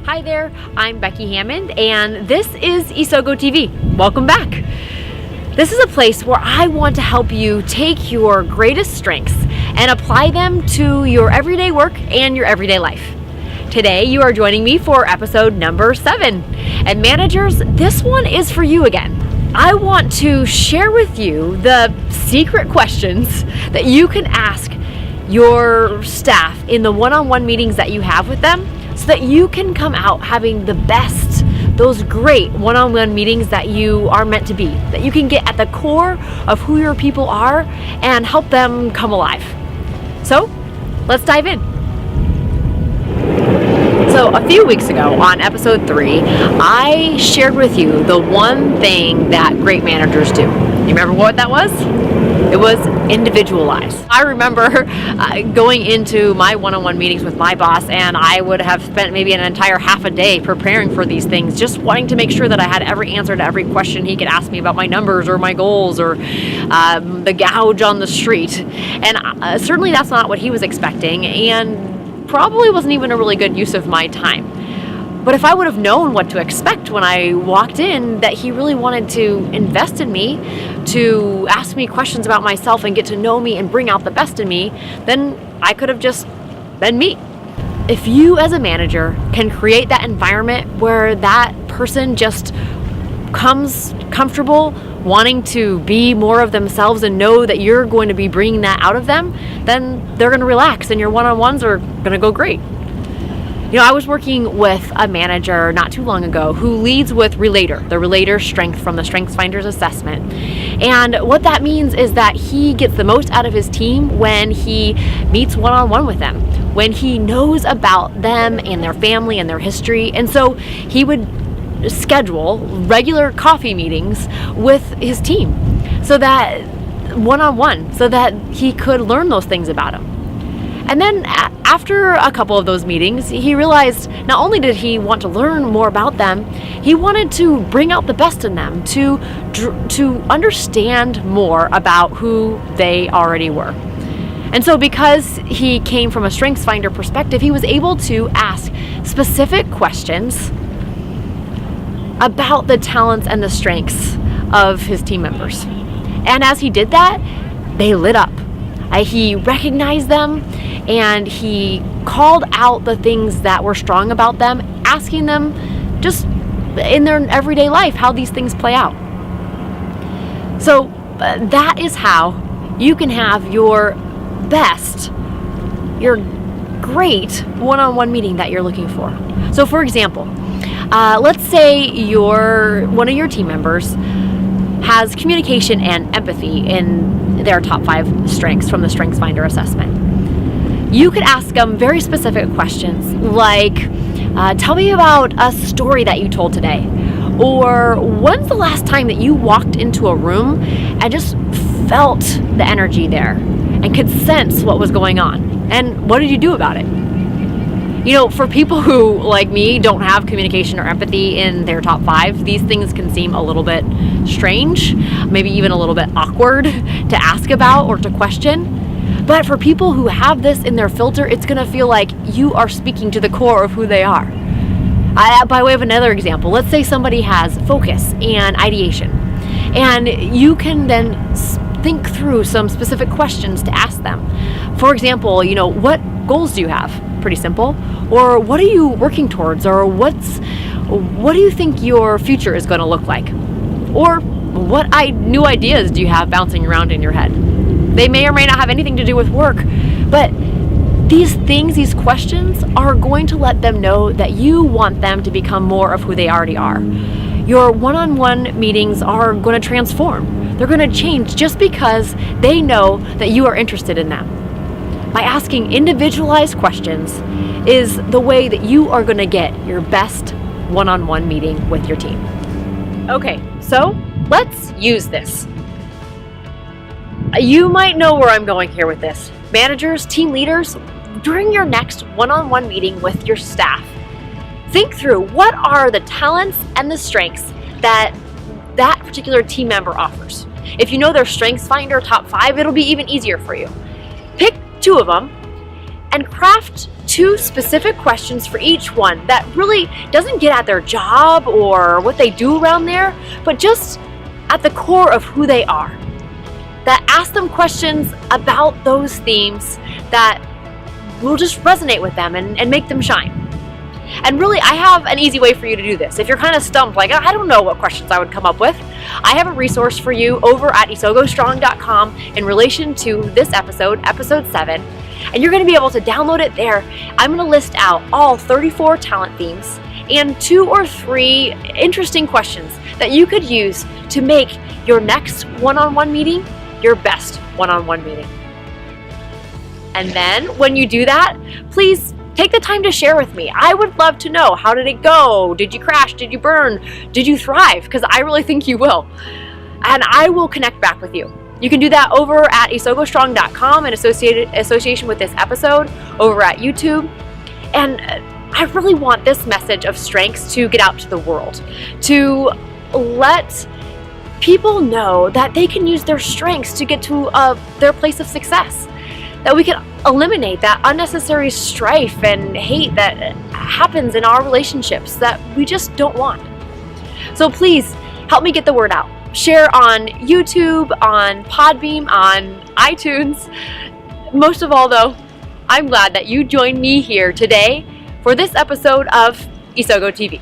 Hi there, I'm Becky Hammond, and this is Isogo TV. Welcome back. This is a place where I want to help you take your greatest strengths and apply them to your everyday work and your everyday life. Today, you are joining me for episode number 7. And managers, this one is for you again. I want to share with you the secret questions that you can ask your staff in the one-on-one meetings that you have with them, so that you can come out having the best, those great one-on-one meetings that you are meant to be, that you can get at the core of who your people are and help them come alive. So let's dive in. So a few weeks ago on episode 3, I shared with you the one thing that great managers do. You remember what that was? It was individualize. I remember going into my one-on-one meetings with my boss, and I would have spent maybe an entire half a day preparing for these things, just wanting to make sure that I had every answer to every question he could ask me about my numbers or my goals or the gouge on the street. And certainly that's not what he was expecting, and probably wasn't even a really good use of my time. But if I would have known what to expect when I walked in, that he really wanted to invest in me, to ask me questions about myself and get to know me and bring out the best in me, then I could have just been me. If you as a manager can create that environment where that person just comes comfortable wanting to be more of themselves and know that you're going to be bringing that out of them, then they're going to relax and your one-on-ones are going to go great. You know, I was working with a manager not too long ago who leads with Relator, the Relator strength from the StrengthsFinders assessment. And what that means is that he gets the most out of his team when he meets one-on-one with them, when he knows about them and their family and their history. And so he would schedule regular coffee meetings with his team, so that one-on-one, so that he could learn those things about them. And then after a couple of those meetings, he realized not only did he want to learn more about them, he wanted to bring out the best in them, to understand more about who they already were. And so because he came from a StrengthsFinder perspective, he was able to ask specific questions about the talents and the strengths of his team members. And as he did that, they lit up. He recognized them and he called out the things that were strong about them, asking them just in their everyday life how these things play out. So that is how you can have your best, your great one-on-one meeting that you're looking for. So for example, let's say one of your team members has communication and empathy in their top 5 strengths from the StrengthsFinder assessment. You could ask them very specific questions like, tell me about a story that you told today. Or when's the last time that you walked into a room and just felt the energy there and could sense what was going on? And what did you do about it? You know, for people who, like me, don't have communication or empathy in their top 5, these things can seem a little bit strange, maybe even a little bit awkward to ask about or to question. But for people who have this in their filter, it's going to feel like you are speaking to the core of who they are. By way of another example, let's say somebody has focus and ideation, and you can then think through some specific questions to ask them. For example, you know, what goals do you have? Pretty simple. Or what are you working towards? Or what do you think your future is going to look like? Or what new ideas do you have bouncing around in your head? They may or may not have anything to do with work, but these questions are going to let them know that you want them to become more of who they already are. Your one-on-one meetings are going to transform. They're going to change just because they know that you are interested in them. By asking individualized questions is the way that you are going to get your best one-on-one meeting with your team. Okay, so let's use this. You might know where I'm going here with this. Managers, team leaders, during your next one-on-one meeting with your staff, think through what are the talents and the strengths that particular team member offers. If you know their StrengthsFinder top 5, it'll be even easier for you. Pick 2 of them and craft 2 specific questions for each one that really doesn't get at their job or what they do around there, but just at the core of who they are. That ask them questions about those themes that will just resonate with them and make them shine. And really, I have an easy way for you to do this. If you're kind of stumped, like, I don't know what questions I would come up with, I have a resource for you over at isogostrong.com in relation to this episode, episode 7, and you're going to be able to download it there. I'm going to list out all 34 talent themes and 2 or 3 interesting questions that you could use to make your next one-on-one meeting your best one-on-one meeting. And then when you do that, please take the time to share with me. I would love to know, how did it go? Did you crash? Did you burn? Did you thrive? Because I really think you will. And I will connect back with you. You can do that over at isogostrong.com in association with this episode, over at YouTube. And I really want this message of strengths to get out to the world, to let people know that they can use their strengths to get to their place of success. That we can eliminate that unnecessary strife and hate that happens in our relationships that we just don't want. So please help me get the word out. Share on YouTube, on Podbeam, on iTunes. Most of all though, I'm glad that you joined me here today for this episode of Isogo TV.